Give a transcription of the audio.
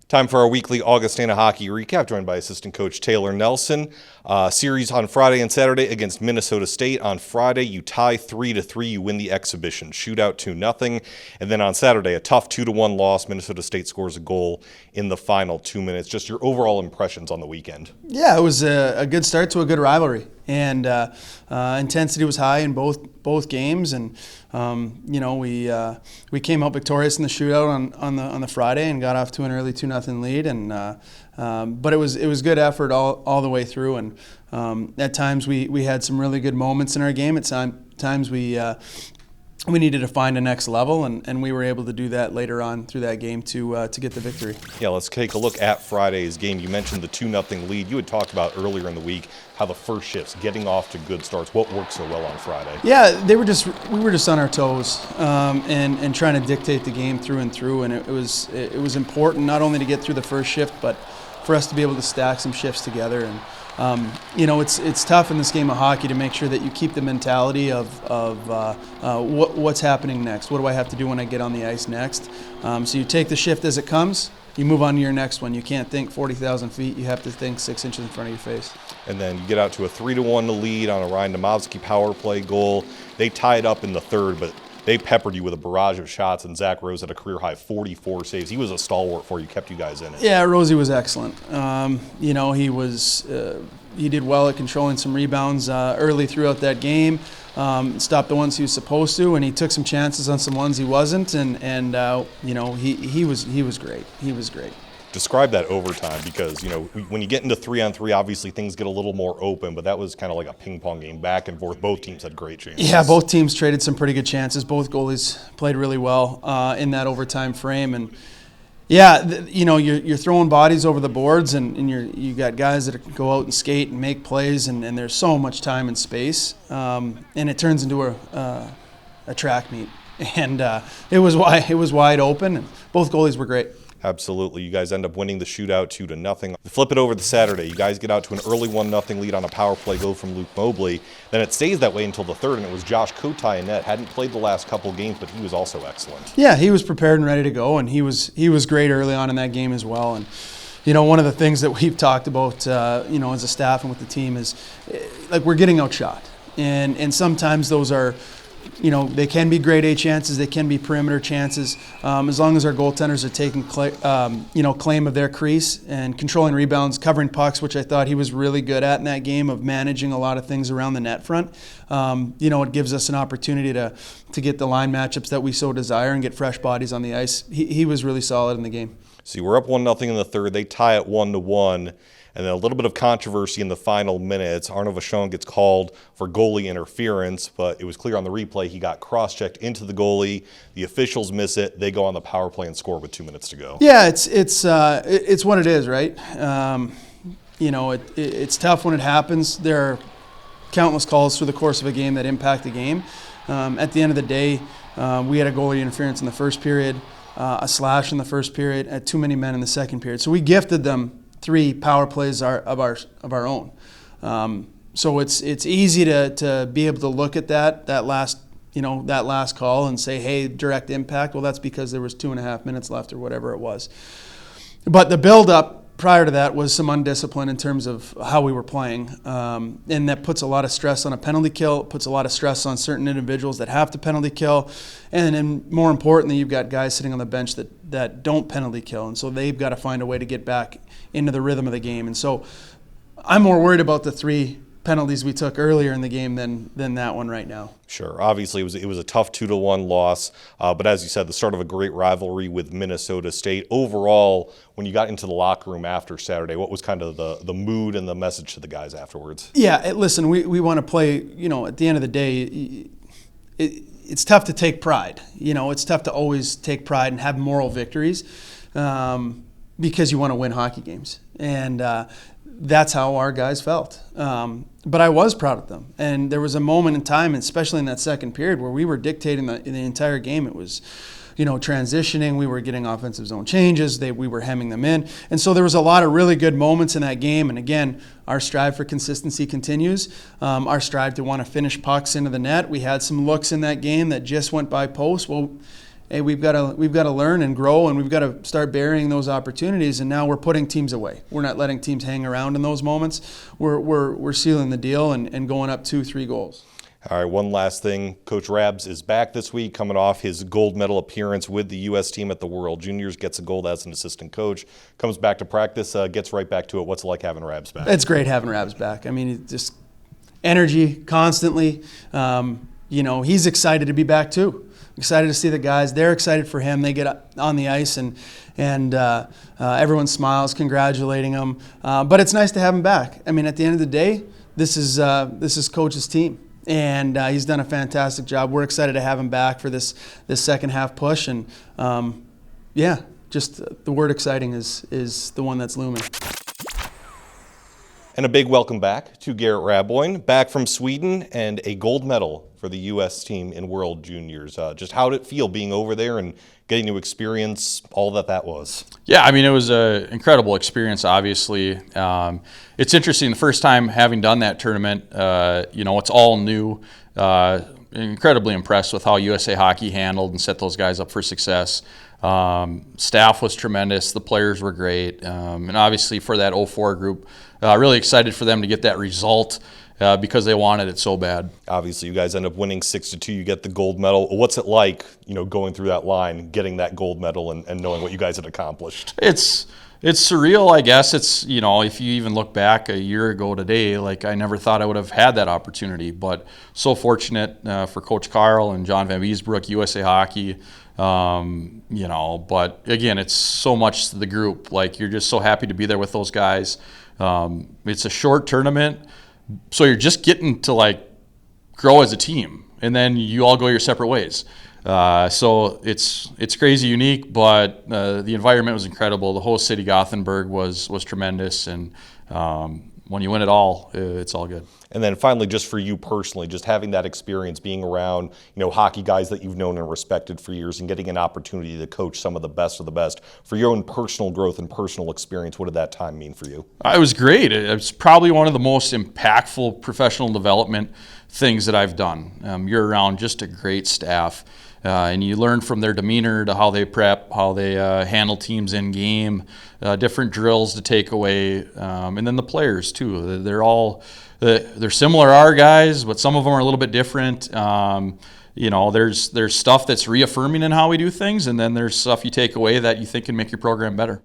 Time for our weekly Augustana hockey recap, joined by assistant coach Taylor Nelson. Series on Friday and Saturday against Minnesota State. On Friday, you tie 3-3. You win the exhibition shootout 2-0. And then on Saturday, a tough 2-1 loss. Minnesota State scores a goal in the final 2 minutes. Just your overall impressions on the weekend. Yeah, it was a good start to a good rivalry, and intensity was high in both games. And we came out victorious in the shootout on the Friday and got off to an early 2-0 lead. And but it was good effort all the way through. And at times we had some really good moments in our game. At times we needed to find a next level, and we were able to do that later on through that game to get the victory. Yeah, let's take a look at Friday's game. You mentioned the 2-0 lead. You had talked about earlier in the week how the first shifts, getting off to good starts. What worked so well on Friday? Yeah, we were just on our toes and trying to dictate the game through and through. And it was important not only to get through the first shift, but for us to be able to stack some shifts together. And it's tough in this game of hockey to make sure that you keep the mentality of what's happening next. What do I have to do when I get on the ice next? So you take the shift as it comes. You move on to your next one. You can't think 40,000 feet. You have to think 6 inches in front of your face. And then you get out to a 3-1 lead on a Ryan Domovsky power play goal. They tie it up in the third, but they peppered you with a barrage of shots, and Zach Rose had a career-high 44 saves. He was a stalwart for you, kept you guys in it. Yeah, Rosie was excellent. He did well at controlling some rebounds early throughout that game. Stopped the ones he was supposed to, and he took some chances on some ones he wasn't. And he was great. He was great. Describe that overtime, because when you get into 3-on-3, obviously things get a little more open, but that was kind of like a ping pong game, back and forth. Both teams had great chances. Yeah, both teams traded some pretty good chances. Both goalies played really well in that overtime frame, and yeah, you're throwing bodies over the boards, and you got guys that go out and skate and make plays, and there's so much time and space, and it turns into a track meet, and it was wide open, and both goalies were great. Absolutely. You guys end up winning the shootout 2-0. Flip it over to Saturday. You guys get out to an early 1-0 lead on a power play goal from Luke Mobley. Then it stays that way until the third, and it was Josh Kotai in net. Hadn't played the last couple games, but he was also excellent. Yeah, he was prepared and ready to go, and he was great early on in that game as well. And one of the things that we've talked about, as a staff and with the team is, like, we're getting outshot, and sometimes those are, they can be grade A chances, they can be perimeter chances. As long as our goaltenders are taking claim of their crease and controlling rebounds, covering pucks, which I thought he was really good at in that game, of managing a lot of things around the net front. It gives us an opportunity to get the line matchups that we so desire and get fresh bodies on the ice. He was really solid in the game. So we're up 1-0 in the third. They tie it 1-1. And then a little bit of controversy in the final minutes. Arnaud Vachon gets called for goalie interference, but it was clear on the replay he got cross-checked into the goalie. The officials miss it. They go on the power play and score with 2 minutes to go. Yeah, it's what it is, right? It's tough when it happens. There are countless calls through the course of a game that impact the game. At the end of the day, we had a goalie interference in the first period, a slash in the first period, had too many men in the second period. So we gifted them 3 power plays of our own. So it's easy to be able to look at that last call and say, hey, direct impact. Well, that's because there was 2.5 minutes left or whatever it was. But the build-up prior to that was some undiscipline in terms of how we were playing, and that puts a lot of stress on a penalty kill. It puts a lot of stress on certain individuals that have to penalty kill, and then more importantly, you've got guys sitting on the bench that don't penalty kill, and so they've got to find a way to get back into the rhythm of the game. And so I'm more worried about the 3 penalties we took earlier in the game than that one right now. Sure. Obviously, it was a tough 2-1 loss, but as you said, the start of a great rivalry with Minnesota State. Overall, when you got into the locker room after Saturday, what was kind of the mood and the message to the guys afterwards? Yeah, listen, we want to play, at the end of the day, it's tough to take pride. It's tough to always take pride and have moral victories because you want to win hockey games. And that's how our guys felt. But I was proud of them. And there was a moment in time, especially in that second period, where we were dictating the entire game. It was, transitioning. We were getting offensive zone changes. We were hemming them in. And so there was a lot of really good moments in that game. And again, our strive for consistency continues. Our strive to want to finish pucks into the net. We had some looks in that game that just went by post. Well, hey, we've got to learn and grow, and we've got to start burying those opportunities. And now we're putting teams away. We're not letting teams hang around in those moments. We're sealing the deal and going up 2-3 goals. All right, one last thing. Coach Rabs is back this week, coming off his gold medal appearance with the U.S. team at the World Juniors, gets a gold as an assistant coach, comes back to practice, gets right back to it. What's it like having Rabs back? It's great having Rabs back. I mean, just energy constantly. He's excited to be back too. Excited to see the guys. They're excited for him. They get on the ice and everyone smiles, congratulating him. But it's nice to have him back. I mean, at the end of the day, this is Coach's team. And he's done a fantastic job. We're excited to have him back for this second half push. And just the word exciting is the one that's looming. And a big welcome back to Garrett Raboin, back from Sweden, and a gold medal for the U.S. team in World Juniors. Just how did it feel being over there and getting to experience all that was? Yeah, I mean, it was an incredible experience, obviously. It's interesting, the first time having done that tournament, it's all new. Incredibly impressed with how USA Hockey handled and set those guys up for success. Staff was tremendous. The players were great. And obviously for that 04 group, really excited for them to get that result because they wanted it so bad. Obviously, you guys end up winning 6-2. You get the gold medal. What's it like, going through that line, getting that gold medal and knowing what you guys had accomplished? It's surreal, I guess. It's, if you even look back a year ago today, like I never thought I would have had that opportunity. But so fortunate for Coach Carl and John Van Beesbroek, USA Hockey. But again, it's so much the group. Like, you're just so happy to be there with those guys. It's a short tournament, so you're just getting to grow as a team, and then you all go your separate ways. So it's crazy unique, but the environment was incredible. The whole city, Gothenburg, was tremendous, and when you win it all, it's all good. And then finally, just for you personally, just having that experience, being around hockey guys that you've known and respected for years, and getting an opportunity to coach some of the best of the best, for your own personal growth and personal experience, what did that time mean for you? It was great. It was probably one of the most impactful professional development things that I've done. You're around just a great staff. And you learn from their demeanor to how they prep, how they handle teams in game, different drills to take away, and then the players too. They're similar to our guys, but some of them are a little bit different. There's stuff that's reaffirming in how we do things, and then there's stuff you take away that you think can make your program better.